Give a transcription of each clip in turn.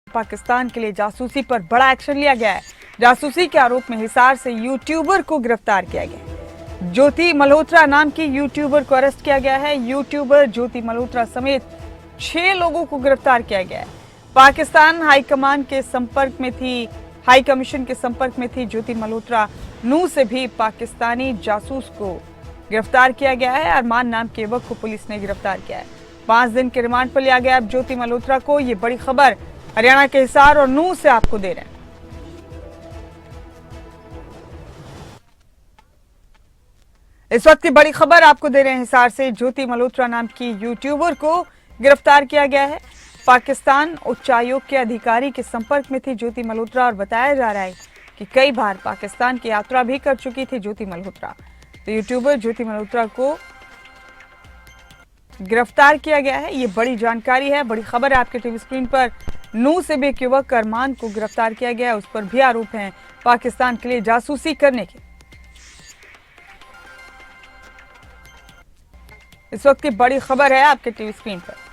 पाकिस्तान के लिए जासूसी पर बड़ा एक्शन लिया गया है। जासूसी के आरोप में हिसार से यूट्यूबर को गिरफ्तार किया गया। ज्योति मल्होत्रा नाम की यूट्यूबर को अरेस्ट किया गया है। यूट्यूबर ज्योति मल्होत्रा समेत 6 लोगों को गिरफ्तार किया गया है। पाकिस्तान हाईकमान के संपर्क में थी, हाई कमीशन के संपर्क में थी ज्योति मल्होत्रा। नूह से भी पाकिस्तानी जासूस को गिरफ्तार किया गया है। अरमान नाम के युवक को पुलिस ने गिरफ्तार किया है। 5 दिन के रिमांड पर लिया गया अब ज्योति मल्होत्रा को। ये बड़ी खबर हरियाणा के हिसार और नूह से आपको दे रहे हैं। इस वक्त की बड़ी खबर आपको दे रहे हैं हिसार से। ज्योति मल्होत्रा नाम की यूट्यूबर को गिरफ्तार किया गया है। पाकिस्तान उच्चायोग के अधिकारी के संपर्क में थी ज्योति मल्होत्रा और बताया जा रहा है कि कई बार पाकिस्तान की यात्रा भी कर चुकी थी ज्योति मल्होत्रा। तो यूट्यूबर ज्योति मल्होत्रा को गिरफ्तार किया गया है। ये बड़ी जानकारी है, बड़ी खबर है आपके टीवी स्क्रीन पर। नूह से भी एक युवक अरमान को गिरफ्तार किया गया है। उस पर भी आरोप हैं पाकिस्तान के लिए जासूसी करने के। इस वक्त की बड़ी खबर है आपके टीवी स्क्रीन पर।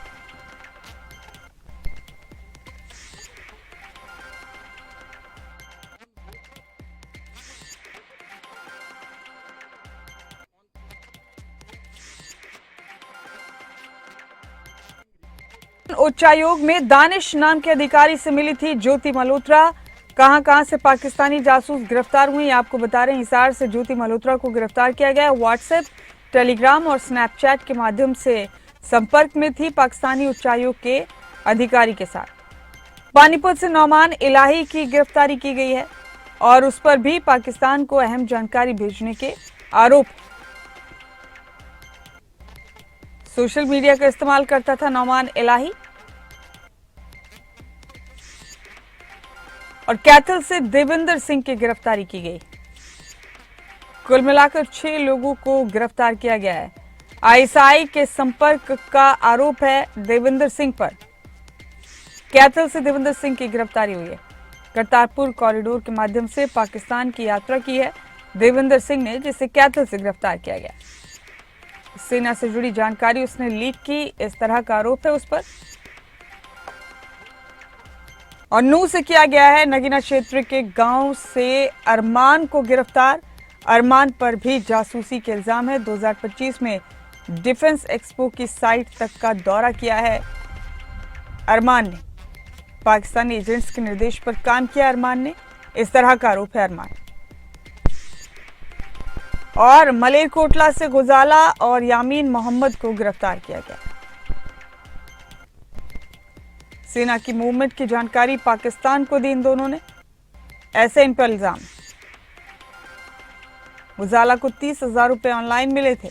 उच्चायोग में दानिश नाम के अधिकारी से मिली थी ज्योति मल्होत्रा। कहां से पाकिस्तानी जासूस गिरफ्तार हुए आपको बता रहे हैं। हिसार से ज्योति मल्होत्रा को गिरफ्तार किया गया। व्हाट्सएप, टेलीग्राम और स्नैपचैट के माध्यम से संपर्क में थी पाकिस्तानी उच्चायोग के अधिकारी के साथ। पानीपत से नौमान इलाही की गिरफ्तारी की गई है और उस पर भी पाकिस्तान को अहम जानकारी भेजने के आरोप। सोशल मीडिया का इस्तेमाल करता था नौमान इलाही। और कैथल से देवेंद्र सिंह की गिरफ्तारी की गई। कुल मिलाकर 6 लोगों को गिरफ्तार किया गया है। आईएसआई के संपर्क का आरोप है देवेंद्र सिंह पर। कैथल से देवेंद्र सिंह की गिरफ्तारी हुई है। करतारपुर कॉरिडोर के माध्यम से पाकिस्तान की यात्रा की है देवेंद्र सिंह ने, जिसे कैथल से गिरफ्तार किया गया। सेना से जुड़ी जानकारी उसने लीक की, इस तरह का आरोप है उस पर। और नूह से किया गया है। नगीना क्षेत्र के गांव से अरमान को गिरफ्तार। अरमान पर भी जासूसी के इल्जाम है। 2025 में डिफेंस एक्सपो की साइट तक का दौरा किया है अरमान ने। पाकिस्तानी एजेंट्स के निर्देश पर काम किया अरमान ने, इस तरह का आरोप है अरमान। और मलेरकोटला से गुजाला और यामीन मोहम्मद को गिरफ्तार किया गया। सेना की मूवमेंट की जानकारी पाकिस्तान को दी इन दोनों ने, ऐसे इन पर इल्जाम। गुजाला को 30,000 रुपए ऑनलाइन मिले थे।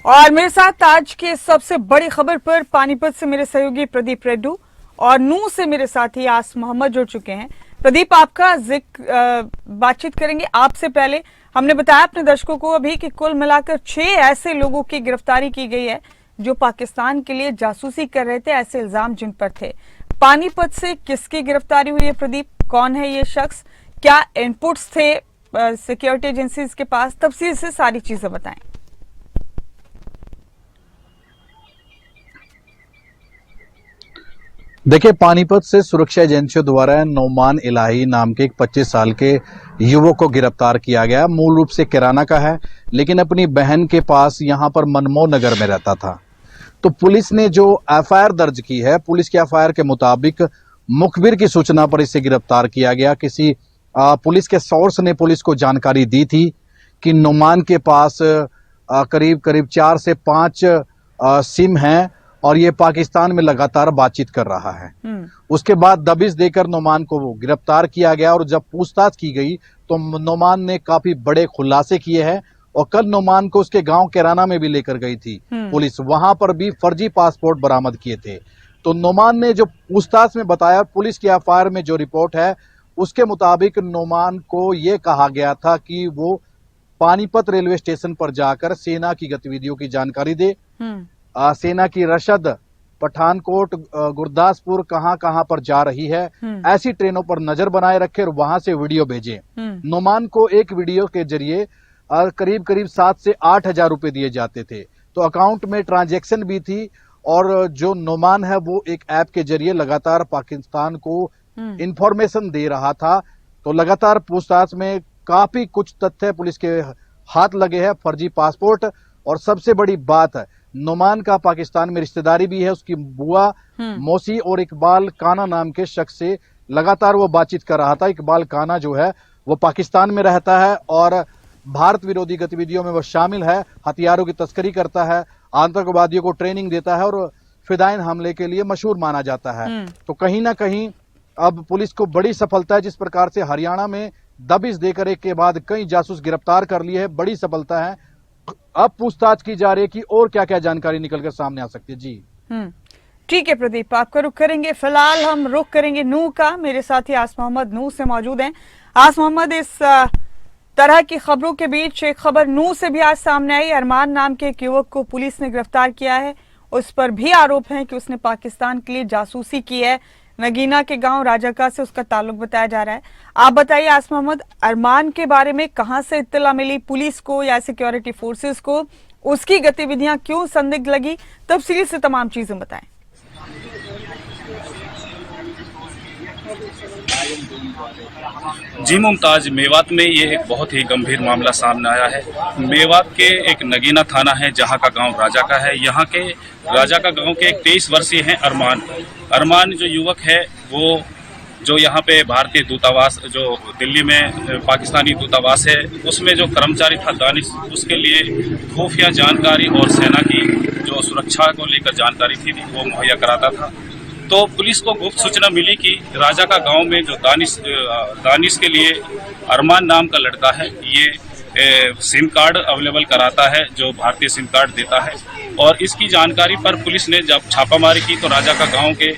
और मेरे साथ आज की सबसे बड़ी खबर पर पानीपत से मेरे सहयोगी प्रदीप रेड्डू और नूह से मेरे साथी आस मोहम्मद जुड़ चुके हैं। प्रदीप, आपका जिक्र बातचीत करेंगे। आपसे पहले हमने बताया अपने दर्शकों को अभी कि कुल मिलाकर 6 ऐसे लोगों की गिरफ्तारी की गई है जो पाकिस्तान के लिए जासूसी कर रहे थे, ऐसे इल्जाम जिन पर थे। पानीपत से किसकी गिरफ्तारी हुई है प्रदीप? कौन है ये शख्स? क्या इनपुट्स थे सिक्योरिटी एजेंसीज के पास? तफसील से सारी चीजें बताएं। देखिए, पानीपत से सुरक्षा एजेंसियों द्वारा नौमान इलाही नाम के एक 25 साल के युवक को गिरफ्तार किया गया। मूल रूप से किराना का है, लेकिन अपनी बहन के पास यहाँ पर मनमोह नगर में रहता था। तो पुलिस ने जो एफआईआर दर्ज की है, पुलिस की एफआईआर के मुताबिक मुखबिर की सूचना पर इसे गिरफ्तार किया गया। किसी पुलिस के सोर्स ने पुलिस को जानकारी दी थी कि नौमान के पास करीब 4 से 5 सिम हैं और ये पाकिस्तान में लगातार बातचीत कर रहा है। उसके बाद दबिश देकर नौमान को गिरफ्तार किया गया और जब पूछताछ की गई तो नौमान ने काफी बड़े खुलासे किए हैं। और कल नौमान को उसके गांव कैराना में भी लेकर गई थी पुलिस, वहां पर भी फर्जी पासपोर्ट बरामद किए थे। तो नौमान ने जो पूछताछ में बताया, पुलिस की एफआईआर में जो रिपोर्ट है उसके मुताबिक नौमान को ये कहा गया था कि वो पानीपत रेलवे स्टेशन पर जाकर सेना की गतिविधियों की जानकारी दे। सेना की रशद पठानकोट, गुरदासपुर कहां पर जा रही है, ऐसी ट्रेनों पर नजर बनाए रखे और वहां से वीडियो भेजे। नौमान को एक वीडियो के जरिए करीब करीब 7 से 8 हजार रुपए दिए जाते थे। तो अकाउंट में ट्रांजैक्शन भी थी और जो नोमान है वो एक ऐप के जरिए लगातार पाकिस्तान को इंफॉर्मेशन दे रहा था। तो लगातार पूछताछ में काफी कुछ तथ्य पुलिस के हाथ लगे हैं, फर्जी पासपोर्ट और सबसे बड़ी बात है नोमान का पाकिस्तान में रिश्तेदारी भी है। उसकी बुआ मौसी और इकबाल काना नाम के शख्स से लगातार वो बातचीत कर रहा था। इकबाल काना जो है वो पाकिस्तान में रहता है और भारत विरोधी गतिविधियों में वो शामिल है, हथियारों की तस्करी करता है, आतंकवादियों को ट्रेनिंग देता है और फिदाइन हमले के लिए मशहूर माना जाता है। तो कहीं ना कहीं अब पुलिस को बड़ी सफलता है, जिस प्रकार से हरियाणा में दबिश देकर एक के बाद कई जासूस गिरफ्तार कर लिए है, बड़ी सफलता है। अब पूछताछ की जा रही है कि और क्या क्या जानकारी निकलकर सामने आ सकती है। जी ठीक है प्रदीप, आपका रुख करेंगे। फिलहाल हम रुख करेंगे नूह का। मेरे साथी आस मोहम्मद नूह से मौजूद हैं। आस मोहम्मद, इस तरह की खबरों के बीच एक खबर नूह से भी आज सामने आई। अरमान नाम के एक युवक को पुलिस ने गिरफ्तार किया है। उस पर भी आरोप है कि उसने पाकिस्तान के लिए जासूसी की है। नगीना के गांव राजाका से उसका ताल्लुक बताया जा रहा है। आप बताइए आस मोहम्मद, अरमान के बारे में कहां से इत्तला मिली पुलिस को या सिक्योरिटी फोर्सेस को? उसकी गतिविधियां क्यों संदिग्ध लगी? तफसील से तमाम चीजें बताएं। जी मुमताज, मेवात में ये एक बहुत ही गंभीर मामला सामने आया है। मेवात के एक नगीना थाना है जहां का गांव राजा का है। यहाँ के राजा का गांव के एक 23 वर्षीय हैं अरमान जो युवक है वो जो यहाँ पे भारतीय दूतावास जो दिल्ली में पाकिस्तानी दूतावास है उसमें जो कर्मचारी था दानिश, उसके लिए खुफिया जानकारी और सेना की जो सुरक्षा को लेकर जानकारी थी वो मुहैया कराता था। तो पुलिस को गुप्त सूचना मिली कि राजा का गांव में जो दानिश के लिए अरमान नाम का लड़का है ये सिम कार्ड अवेलेबल कराता है, जो भारतीय सिम कार्ड देता है। और इसकी जानकारी पर पुलिस ने जब छापामारी की तो राजा का गांव के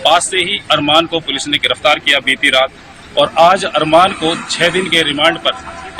पास से ही अरमान को पुलिस ने गिरफ्तार किया बीती रात। और आज अरमान को 6 दिन के रिमांड पर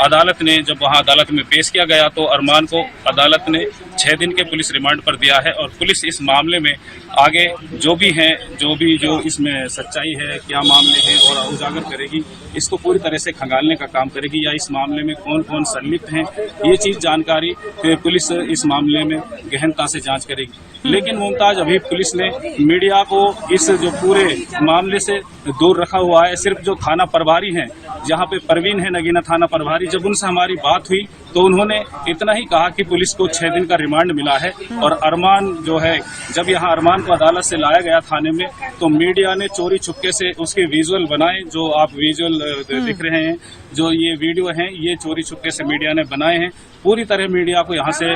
अदालत ने, जब वहां अदालत में पेश किया गया तो अरमान को अदालत ने 6 दिन के पुलिस रिमांड पर दिया है। और पुलिस इस मामले में आगे जो इसमें सच्चाई है, क्या मामले हैं और उजागर करेगी, इसको पूरी तरह से खंगालने का काम करेगी। या इस मामले में कौन कौन संलिप्त हैं ये चीज जानकारी पुलिस इस मामले में गहनता से जांच करेगी। लेकिन मुमताज, अभी पुलिस ने मीडिया को इस जो पूरे मामले से दूर रखा हुआ है। सिर्फ जो थाना प्रभारी हैं, जहाँ पे परवीन है नगीना थाना प्रभारी, जब उनसे हमारी बात हुई तो उन्होंने इतना ही कहा कि पुलिस को 6 दिन का रिमांड मिला है। और अरमान जो है, जब यहाँ अरमान को अदालत से लाया गया थाने में तो मीडिया ने चोरी छुपके से उसके विजुअल बनाए, जो आप विजुअल दिख रहे हैं, जो ये वीडियो हैं, ये चोरी छुपके से मीडिया ने बनाए हैं। पूरी तरह मीडिया को यहाँ से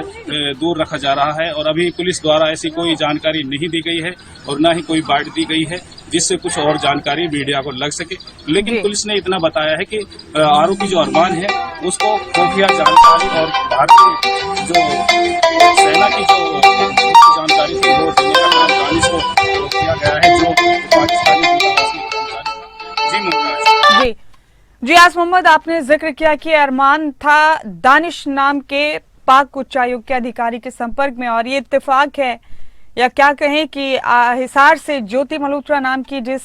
दूर रखा जा रहा है और अभी पुलिस द्वारा ऐसी कोई जानकारी नहीं दी गई है और ना ही कोई बाइट दी गई है जिससे कुछ और जानकारी मीडिया को लग सके। लेकिन पुलिस ने इतना बताया है कि आरोपी जो अरमान है उसको खुफिया जानकारी और भारतीय जो सेना की जो जानकारी थी वो देने का काम दानिश को किया गया है, जो पाकिस्तानी दूतावास के कर्मचारी। जी मुमताज। जी आस मोहम्मद, आपने जिक्र किया कि अरमान था दानिश नाम के पाक उच्चायोग के अधिकारी के संपर्क में, और ये इत्तेफाक है या क्या कहें कि हिसार से ज्योति मल्होत्रा नाम की जिस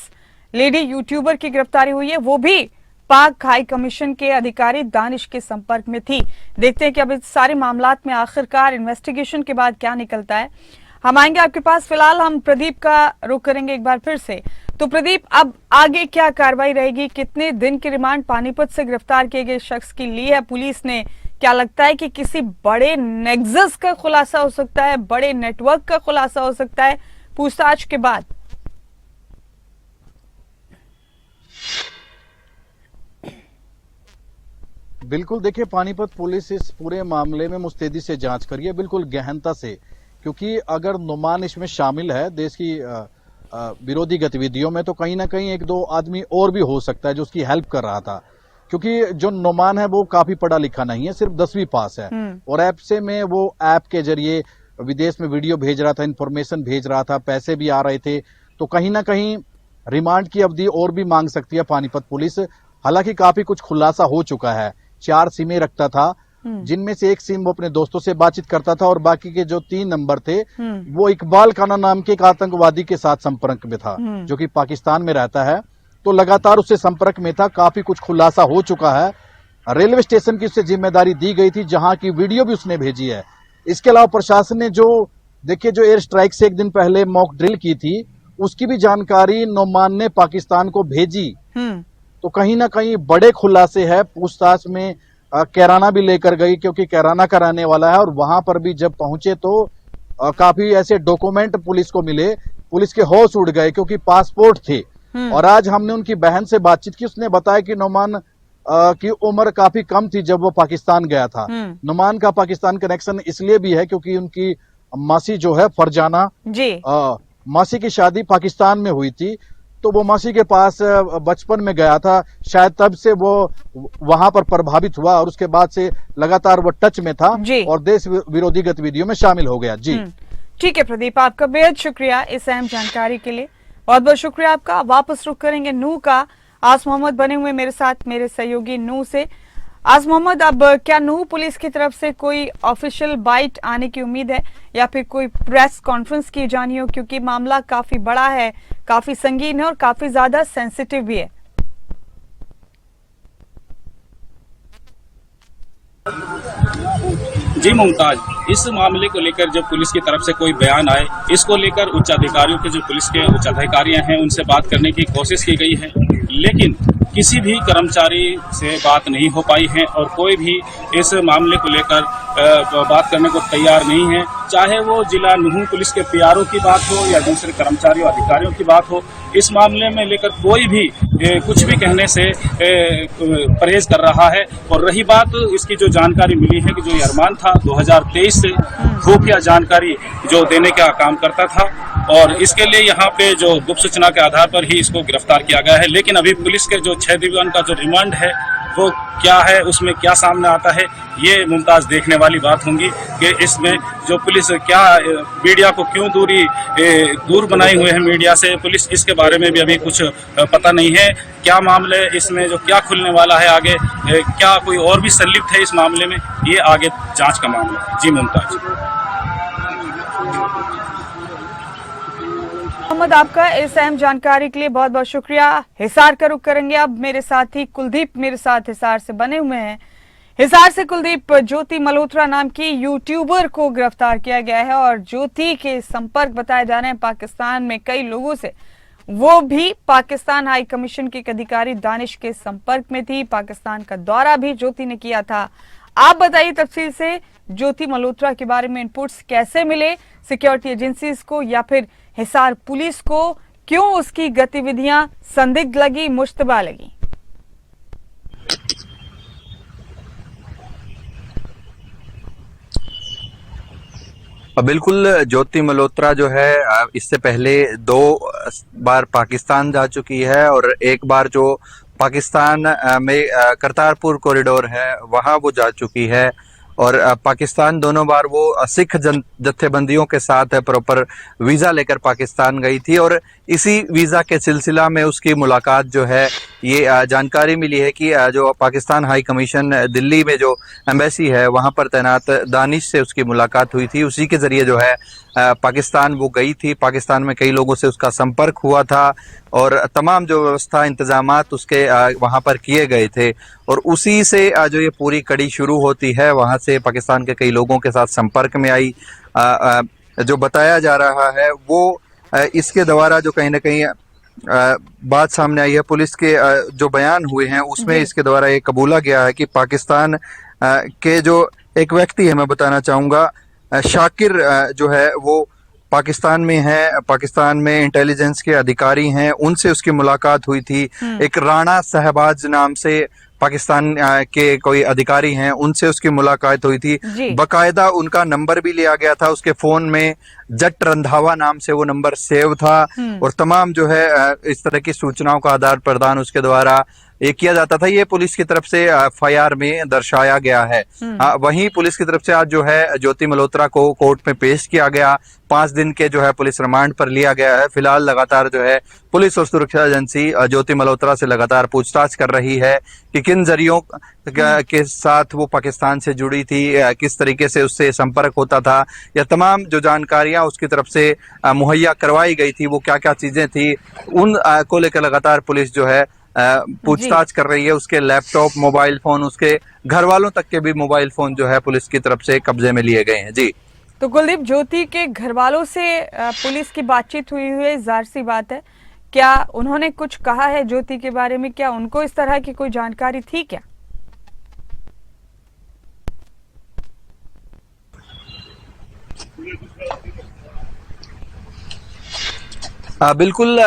लेडी यूट्यूबर की गिरफ्तारी हुई है वो भी पाक हाई कमीशन के अधिकारी दानिश के संपर्क में थी। देखते हैं कि अब इस सारे मामलात में आखिरकार इन्वेस्टिगेशन के बाद क्या निकलता है। हम आएंगे आपके पास। फिलहाल हम प्रदीप का रुख करेंगे एक बार फिर से। तो प्रदीप, अब आगे क्या कार्रवाई रहेगी? कितने दिन की रिमांड पानीपत से गिरफ्तार किए गए शख्स की ली है पुलिस ने? क्या लगता है कि किसी बड़े नेक्सस का खुलासा हो सकता है, बड़े नेटवर्क का खुलासा हो सकता है पूछताछ के बाद? बिल्कुल, देखिए पानीपत पुलिस इस पूरे मामले में मुस्तैदी से जांच करी है, बिल्कुल गहनता से, क्योंकि अगर नुमान इसमें शामिल है देश की विरोधी गतिविधियों में तो कहीं ना कहीं 1-2 आदमी और भी हो सकता है जो उसकी हेल्प कर रहा था। क्योंकि जो नुमान है वो काफी पढ़ा लिखा नहीं है, सिर्फ 10वीं पास है और ऐप से में वो ऐप के जरिए विदेश में वीडियो भेज रहा था, इंफॉर्मेशन भेज रहा था, पैसे भी आ रहे थे। तो कहीं ना कहीं रिमांड की अवधि और भी मांग सकती है पानीपत पुलिस। हालांकि काफी कुछ खुलासा हो चुका है। 4 सिमें रखता था, जिनमें से एक सिम वो अपने दोस्तों से बातचीत करता था और बाकी के जो 3 नंबर थे वो इकबाल काना नाम के एक आतंकवादी के साथ संपर्क में था जो कि पाकिस्तान में रहता है। तो लगातार उससे संपर्क में था। काफी कुछ खुलासा हो चुका है रेलवे स्टेशन की उसे जिम्मेदारी दी गई थी, जहां की वीडियो भी उसने भेजी है। इसके अलावा प्रशासन ने जो देखिए जो एयर स्ट्राइक से एक दिन पहले मॉक ड्रिल की थी, उसकी भी जानकारी नोमान ने पाकिस्तान को भेजी। तो कहीं ना कहीं बड़े खुलासे है। पूछताछ में कैराना भी लेकर गई, क्योंकि कैराना का रहने वाला है, और वहां पर भी जब पहुंचे तो काफी ऐसे डॉक्यूमेंट पुलिस को मिले। पुलिस के होश उड़ गए, क्योंकि पासपोर्ट थे। और आज हमने उनकी बहन से बातचीत की, उसने बताया कि नोमान की उम्र काफी कम थी जब वो पाकिस्तान गया था। नोमान का पाकिस्तान कनेक्शन इसलिए भी है क्योंकि उनकी मासी जो है फरजाना जी, मासी की शादी पाकिस्तान में हुई थी, तो वो मासी के पास बचपन में गया था, शायद तब से वो वहां पर प्रभावित हुआ, और उसके बाद से लगातार वो टच में था और देश विरोधी गतिविधियों में शामिल हो गया। जी ठीक है प्रदीप, आपका बेहद शुक्रिया इस अहम जानकारी के लिए। बहुत बहुत शुक्रिया आपका। वापस रुख करेंगे नूह का। आस मोहम्मद बने हुए मेरे साथ, मेरे सहयोगी नूह से। आस मोहम्मद, अब क्या नूह पुलिस की तरफ से कोई ऑफिशियल बाइट आने की उम्मीद है या फिर कोई प्रेस कॉन्फ्रेंस की जानी हो, क्योंकि मामला काफी बड़ा है, काफी संगीन है और काफी ज्यादा सेंसिटिव भी है? जी मुमताज, इस मामले को लेकर जब पुलिस की तरफ से कोई बयान आए, इसको लेकर उच्च अधिकारियों के जो पुलिस के उच्च अधिकारी हैं उनसे बात करने की कोशिश की गई है, लेकिन किसी भी कर्मचारी से बात नहीं हो पाई है और कोई भी इस मामले को लेकर बात करने को तैयार नहीं है। चाहे वो जिला नूह पुलिस के पीआरओ की बात हो या दूसरे कर्मचारियों अधिकारियों की बात हो, इस मामले में लेकर कोई भी कुछ भी कहने से परहेज कर रहा है। और रही बात इसकी जो जानकारी मिली है कि जो ये अरमान था 2023 से खुफिया जानकारी जो देने का काम करता था, और इसके लिए यहाँ पे जो गुप्त सूचना के आधार पर ही इसको गिरफ्तार किया गया है। लेकिन अभी पुलिस के जो 6 दिनों का जो रिमांड है वो क्या है, उसमें क्या सामने आता है, ये मुमताज देखने वाली बात होंगी कि इसमें जो पुलिस क्या मीडिया को क्यों दूर बनाए हुए हैं मीडिया से, पुलिस इसके बारे में भी अभी कुछ पता नहीं है। क्या मामले इसमें जो क्या खुलने वाला है आगे, क्या कोई और भी संलिप्त है इस मामले में, ये आगे जांच का मामला है। जी मुमताज। मोहम्मद, आपका इस अहम जानकारी के लिए बहुत बहुत शुक्रिया। हिसार का रुख करेंगे अब। मेरे साथी कुलदीप मेरे साथ हिसार से बने हुए हैं। हिसार से कुलदीप, ज्योति मल्होत्रा नाम की यूट्यूबर को गिरफ्तार किया गया है और ज्योति के संपर्क बताए जा रहे हैं पाकिस्तान में कई लोगों से। वो भी पाकिस्तान हाई कमीशन के एक अधिकारी दानिश के संपर्क में थी। पाकिस्तान का दौरा भी ज्योति ने किया था। आप बताइए तफसील से, ज्योति मल्होत्रा के बारे में इनपुट्स कैसे मिले सिक्योरिटी एजेंसीज को या फिर हिसार पुलिस को? क्यों उसकी गतिविधियां संदिग्ध लगी, मुश्तबा लगी? बिल्कुल, ज्योति मल्होत्रा जो है इससे पहले 2 बार पाकिस्तान जा चुकी है और एक बार जो पाकिस्तान में करतारपुर कॉरिडोर है वहां वो जा चुकी है। और पाकिस्तान दोनों बार वो सिख जत्थेबंदियों के साथ प्रॉपर वीज़ा लेकर पाकिस्तान गई थी और इसी वीज़ा के सिलसिला में उसकी मुलाकात जो है, ये जानकारी मिली है कि जो पाकिस्तान हाई कमीशन दिल्ली में जो एम्बेसी है वहाँ पर तैनात दानिश से उसकी मुलाकात हुई थी। उसी के ज़रिए जो है पाकिस्तान वो गई थी। पाकिस्तान में कई लोगों से उसका संपर्क हुआ था और तमाम जो व्यवस्था इंतजामात उसके वहाँ पर किए गए थे और उसी से जो ये पूरी कड़ी शुरू होती है, वहाँ से पाकिस्तान के कई लोगों के साथ संपर्क में आई। जो बताया जा रहा है वो इसके द्वारा जो कहीं ना कहीं बात सामने आई है, पुलिस के जो बयान हुए हैं उसमें इसके द्वारा ये कबूला गया है कि पाकिस्तान के जो एक व्यक्ति है, मैं बताना चाहूँगा, शाकिर जो है वो पाकिस्तान में है, पाकिस्तान में इंटेलिजेंस के अधिकारी हैं, उनसे उसकी मुलाकात हुई थी। एक राणा सहबाज नाम से पाकिस्तान के कोई अधिकारी हैं, उनसे उसकी मुलाकात हुई थी। बकायदा उनका नंबर भी लिया गया था, उसके फोन में जट रंधावा नाम से वो नंबर सेव था और तमाम जो है इस तरह की सूचनाओं का आदान प्रदान उसके द्वारा ये किया जाता था। ये पुलिस की तरफ से एफआईआर में दर्शाया गया है। वहीं पुलिस की तरफ से आज जो है ज्योति मल्होत्रा को कोर्ट में पेश किया गया। 5 दिन के जो है पुलिस रिमांड पर लिया गया है। फिलहाल लगातार जो है पुलिस और सुरक्षा एजेंसी ज्योति मल्होत्रा से लगातार पूछताछ कर रही है कि किन जरियों के साथ वो पाकिस्तान से जुड़ी थी, किस तरीके से उससे संपर्क होता था, या तमाम जो जानकारियां उसकी तरफ से मुहैया करवाई गई थी वो क्या क्या चीजें थी, उन को लेकर लगातार पुलिस जो है पूछताछ कर रही है। उसके लैपटॉप, मोबाइल फोन, उसके घर वालों तक के भी मोबाइल फोन जो है पुलिस की तरफ से कब्जे में लिए गए हैं। जी तो कुलदीप, ज्योति के घर वालों से पुलिस की बातचीत हुई है, जाहिर सी बात है। क्या उन्होंने कुछ कहा है ज्योति के बारे में? क्या उनको इस तरह की कोई जानकारी थी क्या? बिल्कुल,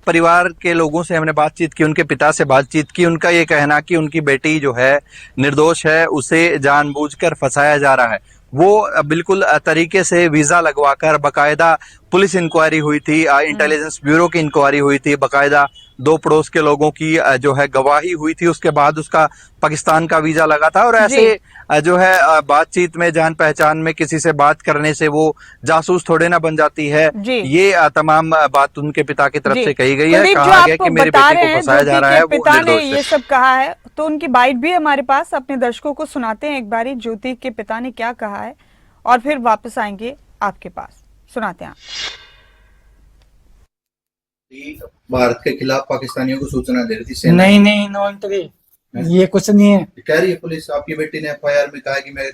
परिवार के लोगों से हमने बातचीत की, उनके पिता से बातचीत की। उनका ये कहना कि उनकी बेटी जो है निर्दोष है, उसे जानबूझकर फंसाया जा रहा है। वो बिल्कुल तरीके से वीजा लगवाकर, बकायदा पुलिस इंक्वायरी हुई थी, इंटेलिजेंस ब्यूरो की इंक्वायरी हुई थी, बकायदा 2 पड़ोस के लोगों की जो है गवाही हुई थी, उसके बाद उसका पाकिस्तान का वीजा लगा था। और ऐसे जो है बातचीत में, जान पहचान में किसी से बात करने से वो जासूस थोड़े ना बन जाती है। ये तमाम बात उनके पिता की तरफ से कही गई है। कहा गया कि मेरी बेटी को फंसाया जा रहा है, वो पिता ने निर्दोष है। ये सब कहा है, तो उनकी बाइट भी हमारे पास, अपने दर्शकों को सुनाते हैं एक बारी ज्योति के पिता ने क्या कहा है, और फिर वापस आएंगे आपके पास। सुनाते हैं। भारत के खिलाफ पाकिस्तानियों को सूचना दे रही थी। नहीं नो एंट्री, ये कुछ नहीं है। कह रही है पुलिस, आपकी बेटी ने एफआईआर में कहा कि मैं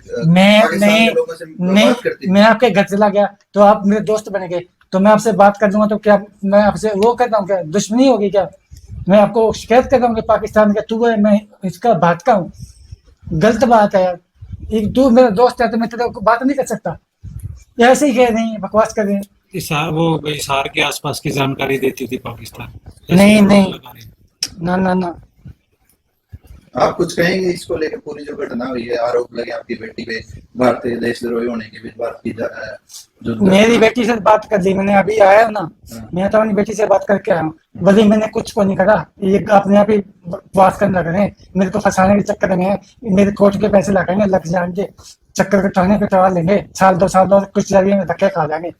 नहीं बात करती। मैं आपके घर चला गया तो आप मेरे दोस्त बन गए, तो मैं आपसे बात कर दूंगा तो क्या मैं आपसे वो करता हूँ? क्या दुश्मनी होगी क्या? मैं आपको शिकायत कर रहा हूँ कि पाकिस्तान का तू है, मैं इसका भाटका हूँ। गलत बात है यार। एक तू मेरा दोस्त है तो मैं तेरे को बात नहीं कर सकता। ऐसे ही कह रही है, बकवास कर रहे हैं। वो हिसार के आसपास की जानकारी देती थी पाकिस्तान। नहीं ना ना ना। आप कुछ कहेंगे इसको लेकर? पूरी जो घटना हुई है, आरोप लगे आपकी बेटी पे भारतीय देशद्रोही होने की भी बात की जा रहा है। मेरी बेटी से बात कर ली मैंने, अभी आया ना, मैं तो अपनी बेटी से बात करके आया हूँ। भले मैंने कुछ को नहीं करा, ये अपने आप ही बात करने लग रहे हैं। मेरे को फंसाने के चक्कर में मेरे कोर्ट के पैसे लगाएंगे, लग जाएंगे, चक्कर कटाने कटवा लेंगे, 1-2 साल और कुछ जरिए में धक्के खा जाएंगे।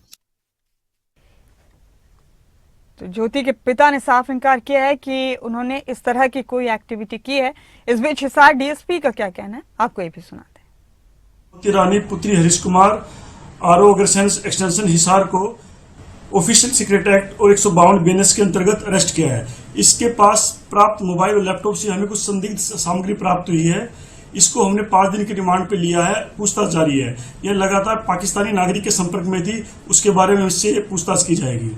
तो ज्योति के पिता ने साफ इनकार किया है कि उन्होंने इस तरह की कोई एक्टिविटी की है। इस बीच हिसार डीएसपी का क्या कहना है, आपको ये भी सुनाते हैं। रानी पुत्री हरीश कुमार आरओ एक्सटेंशन हिसार को ऑफिशियल सीक्रेट एक्ट और 152 बीएनएस के अंतर्गत अरेस्ट किया है। इसके पास प्राप्त मोबाइल और लैपटॉप से हमें कुछ संदिग्ध सामग्री प्राप्त हुई है। इसको हमने 5 दिन की रिमांड पे लिया है, पूछताछ जारी है। यह लगातार पाकिस्तानी नागरिक के संपर्क में थी, उसके बारे में इससे पूछताछ की जाएगी।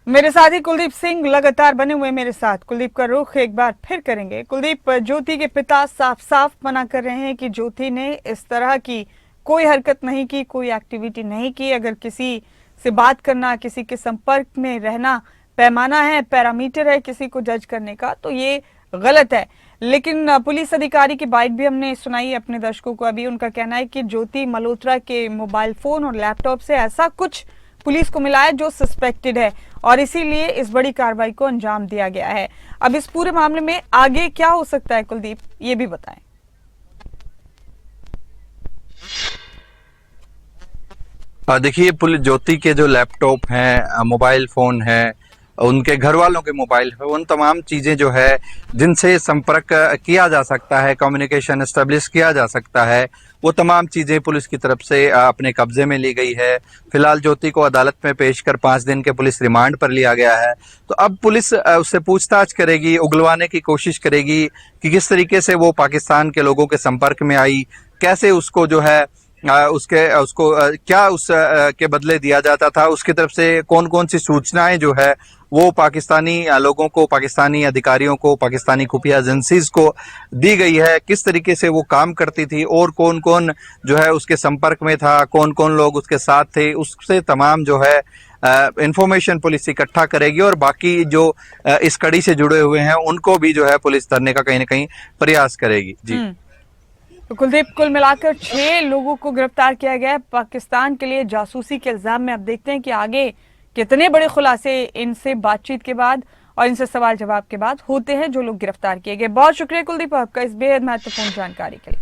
मेरे साथी कुलदीप सिंह लगातार बने हुए मेरे साथ। कुलदीप का रुख एक बार फिर करेंगे। कुलदीप, ज्योति के पिता साफ साफ मना कर रहे हैं कि ज्योति ने इस तरह की कोई हरकत नहीं की, कोई एक्टिविटी नहीं की। अगर किसी से बात करना, किसी के संपर्क में रहना पैमाना है, पैरामीटर है किसी को जज करने का, तो ये गलत है। लेकिन पुलिस अधिकारी की बाइट भी हमने सुनाई अपने दर्शकों को। अभी उनका कहना है कि ज्योति मल्होत्रा के मोबाइल फोन और लैपटॉप से ऐसा कुछ पुलिस को मिला है जो सस्पेक्टेड है, और इसीलिए इस बड़ी कार्रवाई को अंजाम दिया गया है। अब इस पूरे मामले में आगे क्या हो सकता है कुलदीप, ये भी बताएं। देखिए, पुलिस ज्योति के जो लैपटॉप हैं, मोबाइल फोन है, उनके घर वालों के मोबाइल है, उन तमाम चीजें जो है जिनसे संपर्क किया जा सकता है, कम्युनिकेशन एस्टेब्लिश किया जा सकता है, वो तमाम चीजें पुलिस की तरफ से अपने कब्जे में ली गई है। फिलहाल ज्योति को अदालत में पेश कर 5 दिन के पुलिस रिमांड पर लिया गया है। तो अब पुलिस उससे पूछताछ करेगी, उगलवाने की कोशिश करेगी कि किस तरीके से वो पाकिस्तान के लोगों के संपर्क में आई, कैसे उसको जो है उसको क्या उस के बदले दिया जाता था, उसकी तरफ से कौन कौन सी सूचनाएं जो है वो पाकिस्तानी लोगों को, पाकिस्तानी अधिकारियों को, पाकिस्तानी खुफिया एजेंसीज को दी गई है, किस तरीके से वो काम करती थी और कौन कौन जो है उसके संपर्क में था, कौन कौन लोग उसके साथ थे, उससे तमाम जो है इंफॉर्मेशन पुलिस इकट्ठा करेगी और बाकी जो इस कड़ी से जुड़े हुए हैं उनको भी जो है पुलिस धरने का कहीं ना कहीं प्रयास करेगी। जी तो कुलदीप, कुल मिलाकर 6 लोगों को गिरफ्तार किया गया है पाकिस्तान के लिए जासूसी के इल्जाम में। अब देखते हैं कि आगे कितने बड़े खुलासे इनसे बातचीत के बाद और इनसे सवाल जवाब के बाद होते हैं जो लोग गिरफ्तार किए गए। बहुत शुक्रिया कुलदीप आपका इस बेहद महत्वपूर्ण जानकारी के लिए।